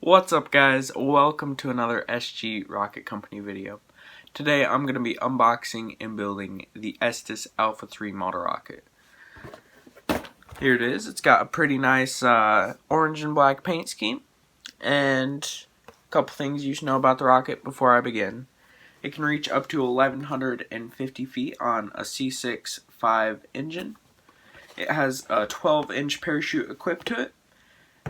What's up guys, welcome to another SG Rocket Company video. Today I'm going to be unboxing and building the Estes Alpha 3 model rocket. Here it is. It's got a pretty nice orange and black paint scheme, and a couple things you should know about the rocket before I begin. It can reach up to 1,150 feet on a C6-5 engine. It has a 12-inch parachute equipped to it,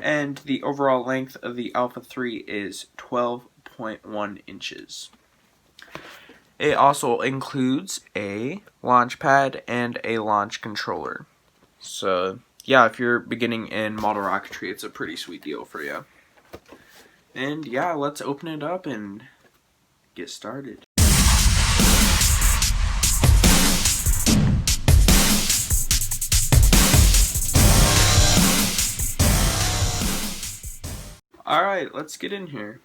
and the overall length of the Alpha 3 is 12.1 inches. It also includes a launch pad and a launch controller. So yeah, if you're beginning in model rocketry, it's a pretty sweet deal for you. And yeah, let's open it up and get started. Alright, let's get in here.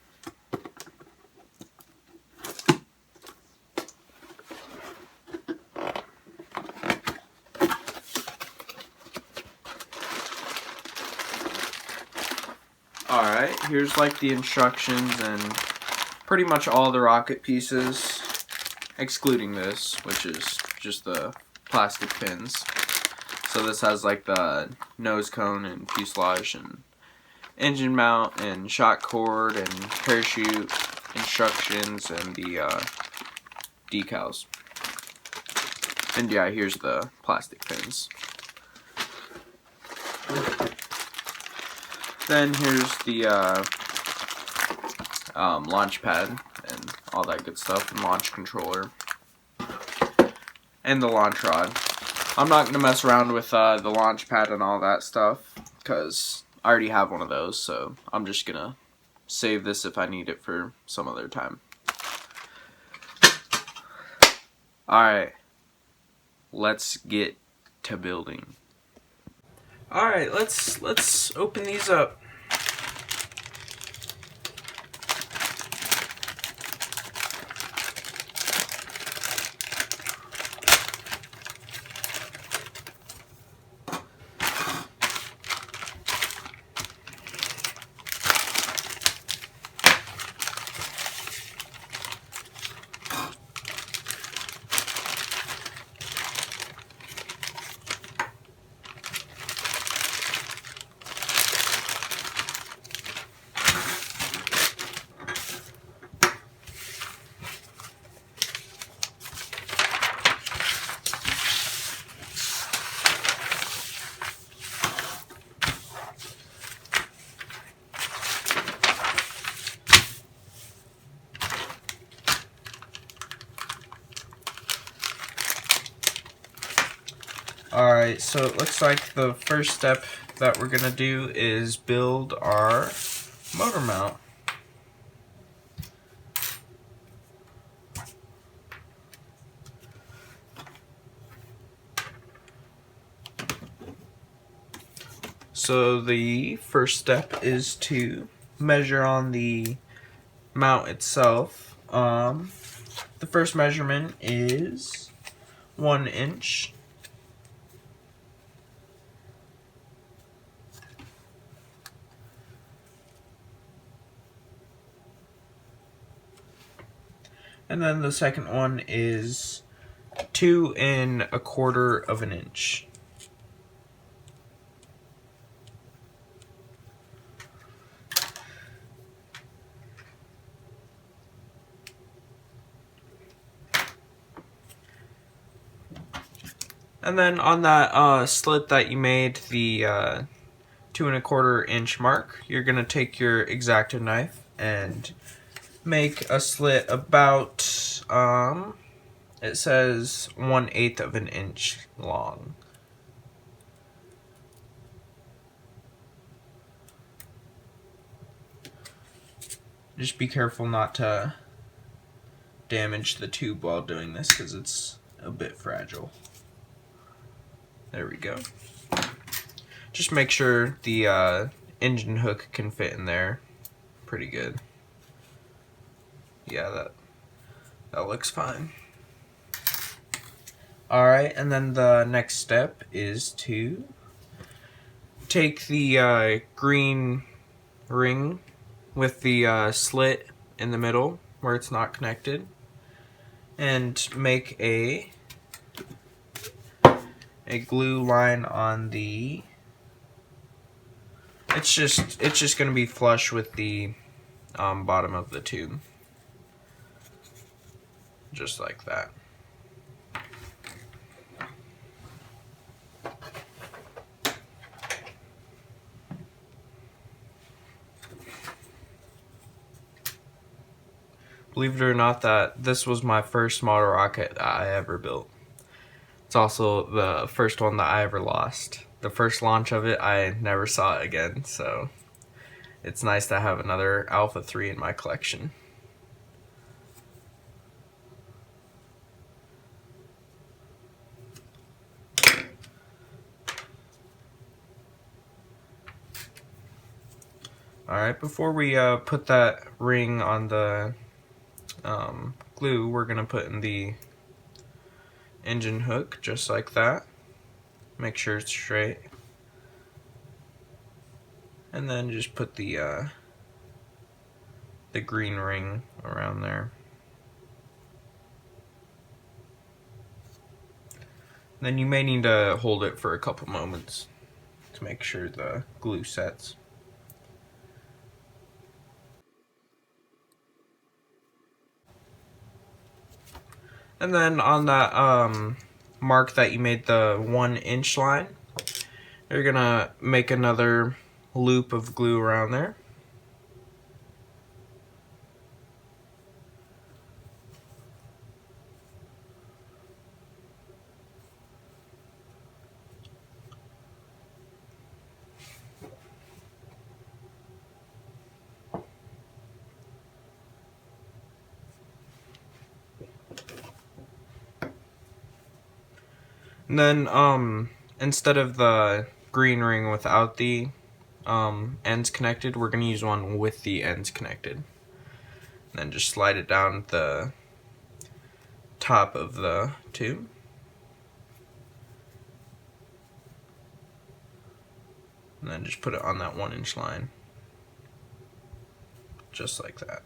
Alright, here's like the instructions and pretty much all the rocket pieces, excluding this, which is just the plastic pins. So this has like the nose cone and fuselage and engine mount and shock cord and parachute instructions and the decals. And yeah, here's the plastic pins. Then here's the launch pad and all that good stuff, and launch controller, and the launch rod. I'm not going to mess around with the launch pad and all that stuff, because I already have one of those, so I'm just going to save this if I need it for some other time. Alright, let's get to building. Alright, let's open these up. Alright, so it looks like the first step that we're going to do is build our motor mount. So the first step is to measure on the mount itself. The first measurement is 1 inch. And then the second one is 2 1/4 of an inch. And then on that slit that you made, the 2 1/4 inch mark, you're gonna take your X-Acto knife and make a slit about it says 1/8 of an inch long. Just be careful not to damage the tube while doing this, because it's a bit fragile. There we go. Just make sure the engine hook can fit in there pretty good. Yeah, that looks fine. Alright, and then the next step is to take the green ring with the slit in the middle where it's not connected, and make a glue line on the. It's just going to be flush with the bottom of the tube, just like that. Believe it or not, that this was my first model rocket that I ever built. It's also the first one that I ever lost. The first launch of it, I never saw it again, so it's nice to have another Alpha 3 in my collection. Alright, before we put that ring on the glue, we're going to put in the engine hook, just like that. Make sure it's straight. And then just put the green ring around there. Then you may need to hold it for a couple moments to make sure the glue sets. And then on that mark that you made the 1-inch line, you're gonna make another loop of glue around there. And then instead of the green ring without the ends connected, we're going to use one with the ends connected. And then just slide it down the top of the tube. And then just put it on that 1-inch line. Just like that.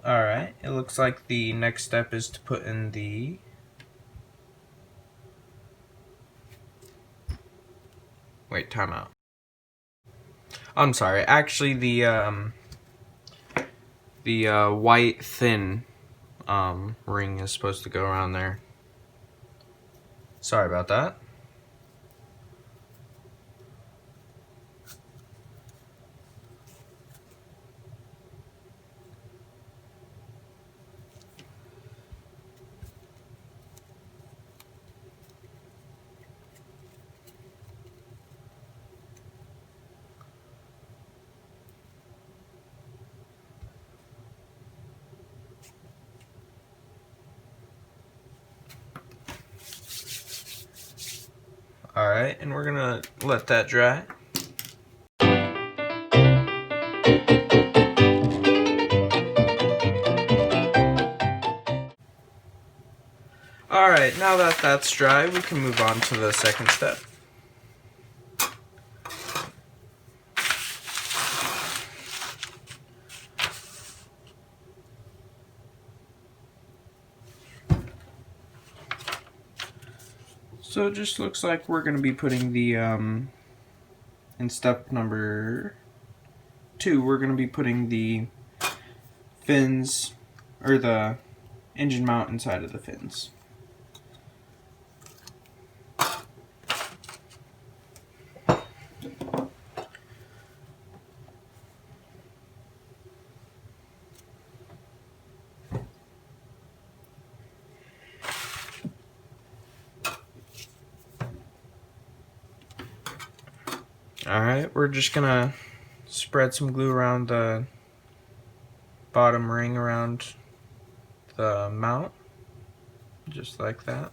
Alright, it looks like the next step is to put in the timeout. I'm sorry, actually the white thin ring is supposed to go around there. Sorry about that. Alright, and we're gonna let that dry. Alright, now that that's dry, we can move on to the second step. So it just looks like we're going to be putting the, in step number 2, we're going to be putting the fins, or the engine mount inside of the fins. Alright, we're just gonna spread some glue around the bottom ring around the mount, just like that.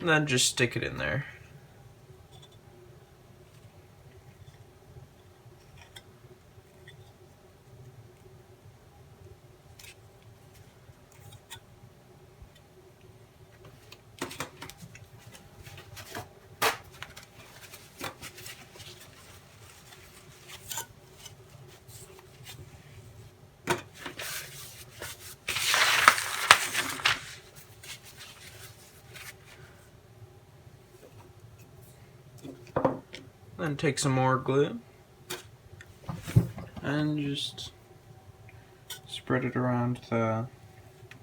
and then just stick it in there. Then take some more glue and just spread it around the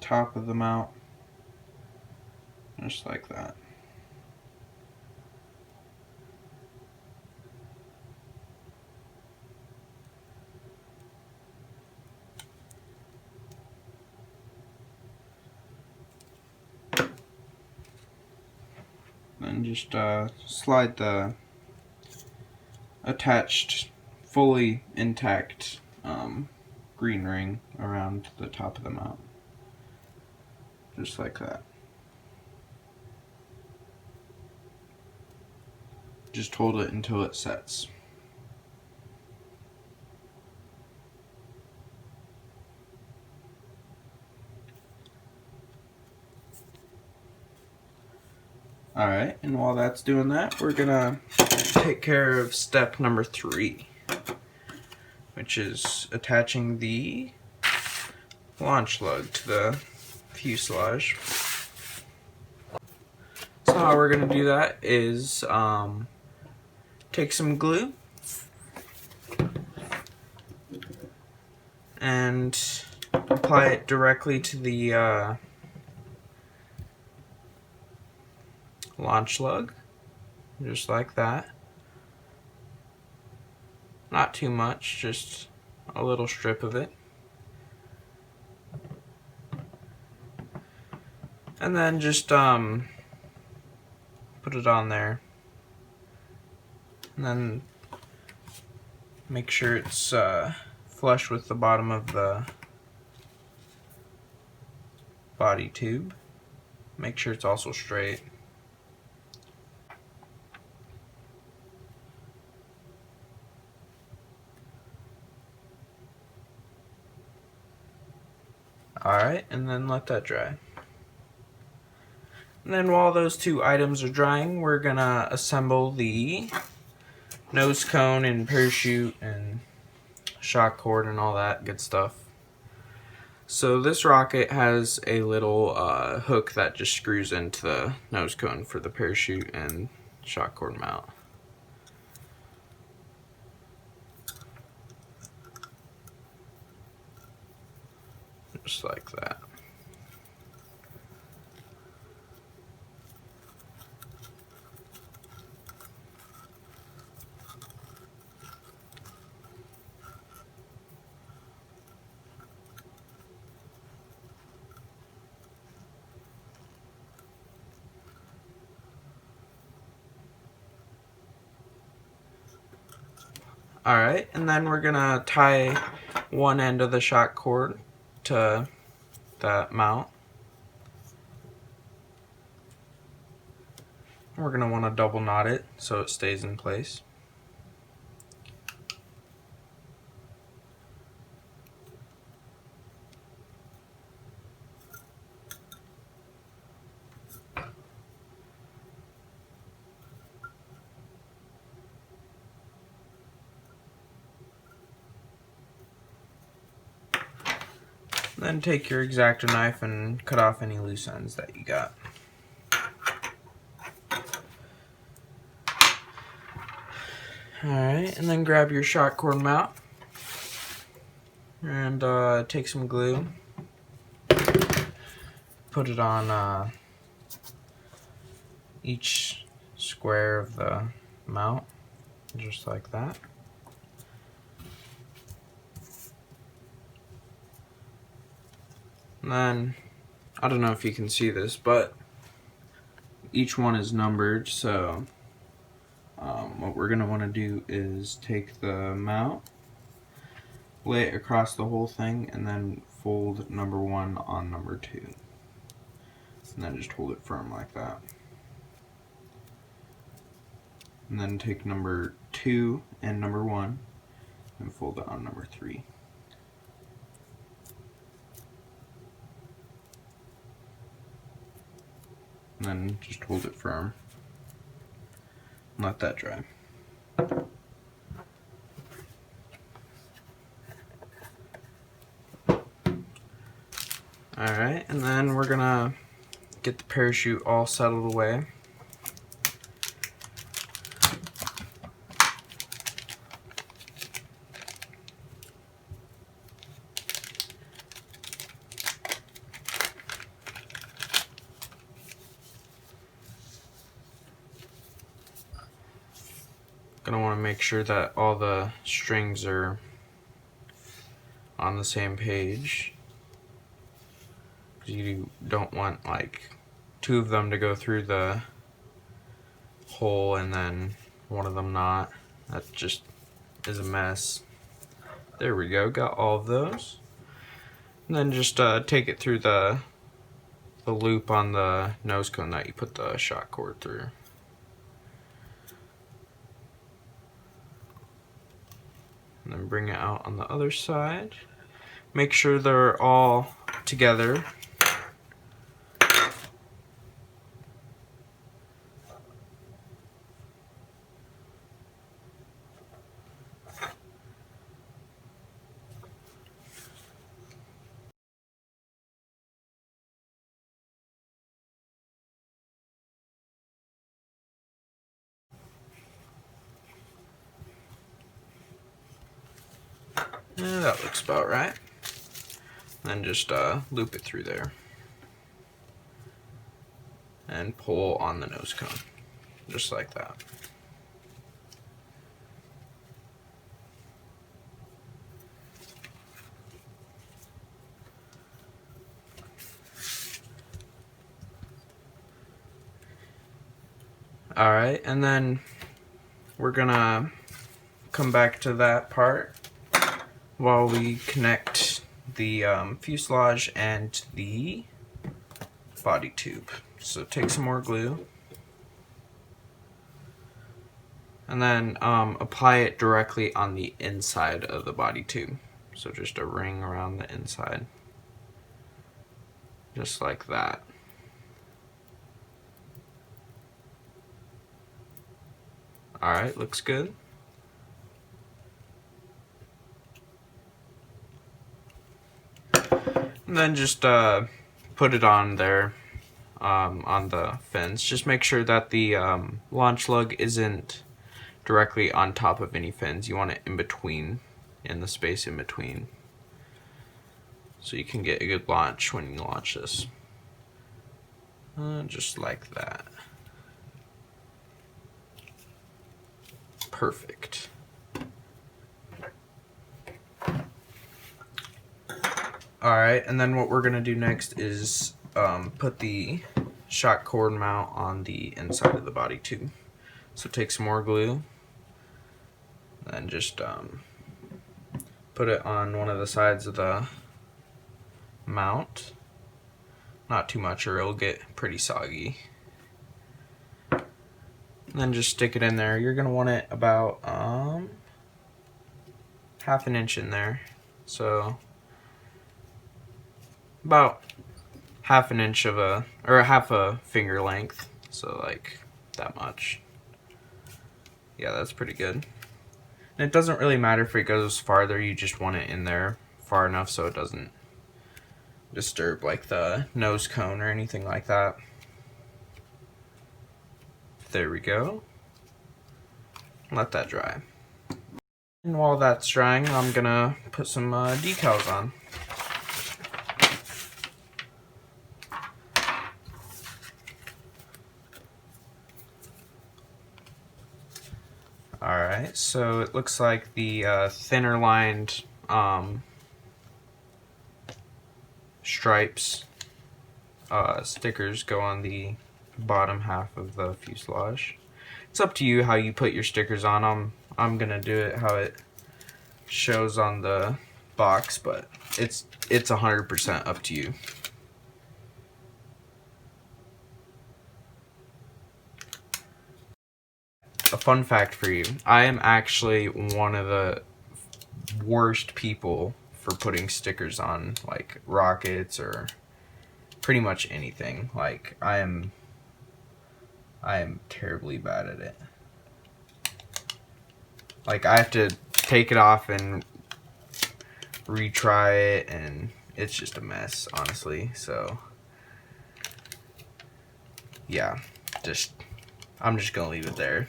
top of the mount, just like that. Then just slide the attached, fully intact green ring around the top of the mount, just like that. Just hold it until it sets. Alright, and while that's doing that, we're gonna take care of step number 3, which is attaching the launch lug to the fuselage. So how we're gonna do that is take some glue and apply it directly to the launch lug, just like that. Not too much, just a little strip of it. And then just put it on there. And then make sure it's flush with the bottom of the body tube. Make sure it's also straight. Alright, and then let that dry. And then while those two items are drying, we're gonna assemble the nose cone and parachute and shock cord and all that good stuff. So this rocket has a little hook that just screws into the nose cone for the parachute and shock cord mount. Just like that. Alright, and then we're gonna tie one end of the shock cord to that mount. We're gonna want to double knot it so it stays in place. Then take your X-Acto knife and cut off any loose ends that you got. Alright, and then grab your shock cord mount and take some glue, put it on each square of the mount, just like that. And then, I don't know if you can see this, but each one is numbered, so what we're going to want to do is take the mount, lay it across the whole thing, and then fold number 1 on number 2. And then just hold it firm like that. and then take number 2 and number 1 and fold it on number 3. And then just hold it firm and let that dry. Alright, and then we're gonna get the parachute all settled away. Gonna want to make sure that all the strings are on the same page, because you don't want like 2 of them to go through the hole and then one of them not. That just is a mess. There we go, got all of those. And then just take it through the loop on the nose cone that you put the shot cord through. And then bring it out on the other side. Make sure they're all together. That looks about right. Then just loop it through there and pull on the nose cone, just like that. Alright, and then we're gonna come back to that part while we connect the fuselage and the body tube. So take some more glue and then apply it directly on the inside of the body tube. So just a ring around the inside, just like that. Alright, looks good. And then just put it on there on the fins. Just make sure that the launch lug isn't directly on top of any fins. You want it in between, in the space in between, so you can get a good launch when you launch this. Just like that. Perfect. Alright, and then what we're going to do next is put the shock cord mount on the inside of the body tube. So take some more glue, and just put it on one of the sides of the mount. Not too much or it'll get pretty soggy. And then just stick it in there. You're going to want it about half an inch in there. So about half an inch of or half a finger length. So like that much. Yeah, that's pretty good. And it doesn't really matter if it goes farther, you just want it in there far enough so it doesn't disturb like the nose cone or anything like that. There we go. Let that dry. And while that's drying, I'm gonna put some decals on. Alright, so it looks like the thinner lined stripes stickers go on the bottom half of the fuselage. It's up to you how you put your stickers on. I'm gonna do it how it shows on the box, but it's 100% up to you. fun fact for you. I am actually one of the worst people for putting stickers on like rockets or pretty much anything. Like I am terribly bad at it. Like I have to take it off and retry it, and it's just a mess, honestly. So yeah, I'm just gonna leave it there.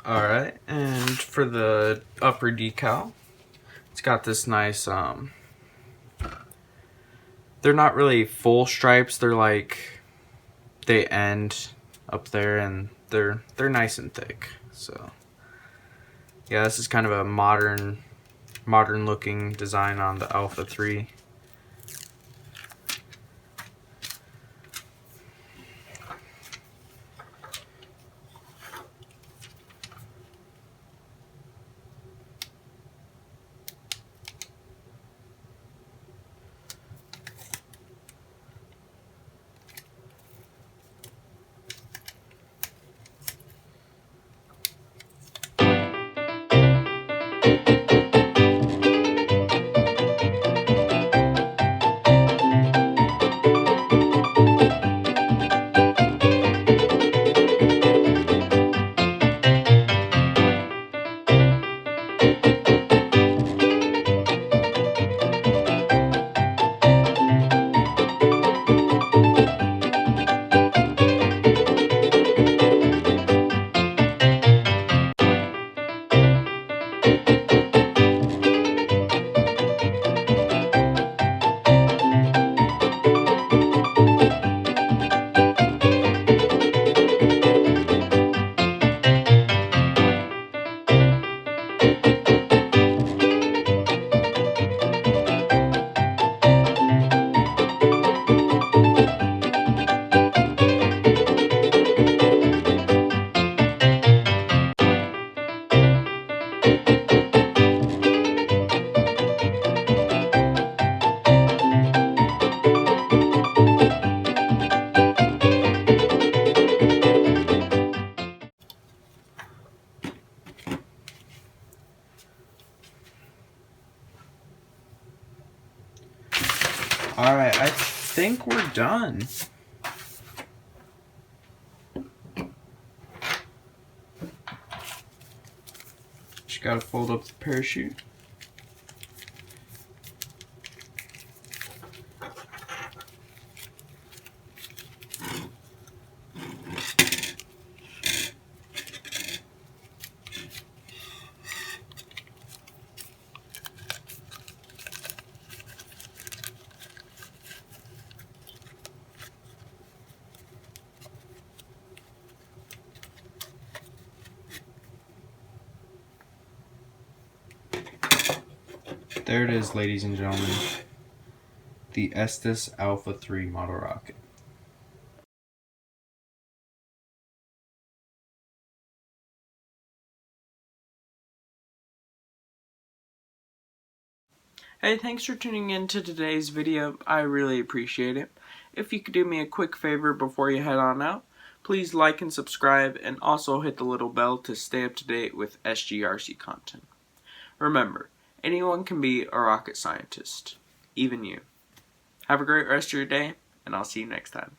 Alright, and for the upper decal, it's got this nice, they're not really full stripes, they're like, they end up there and they're nice and thick. So yeah, this is kind of a modern looking design on the Alpha 3. Alright, I think we're done. Just gotta fold up the parachute. There it is, ladies and gentlemen. The Estes Alpha 3 model rocket. Hey, thanks for tuning in to today's video. I really appreciate it. If you could do me a quick favor before you head on out, please like and subscribe, and also hit the little bell to stay up to date with SGRC content. Remember, anyone can be a rocket scientist, even you. Have a great rest of your day, and I'll see you next time.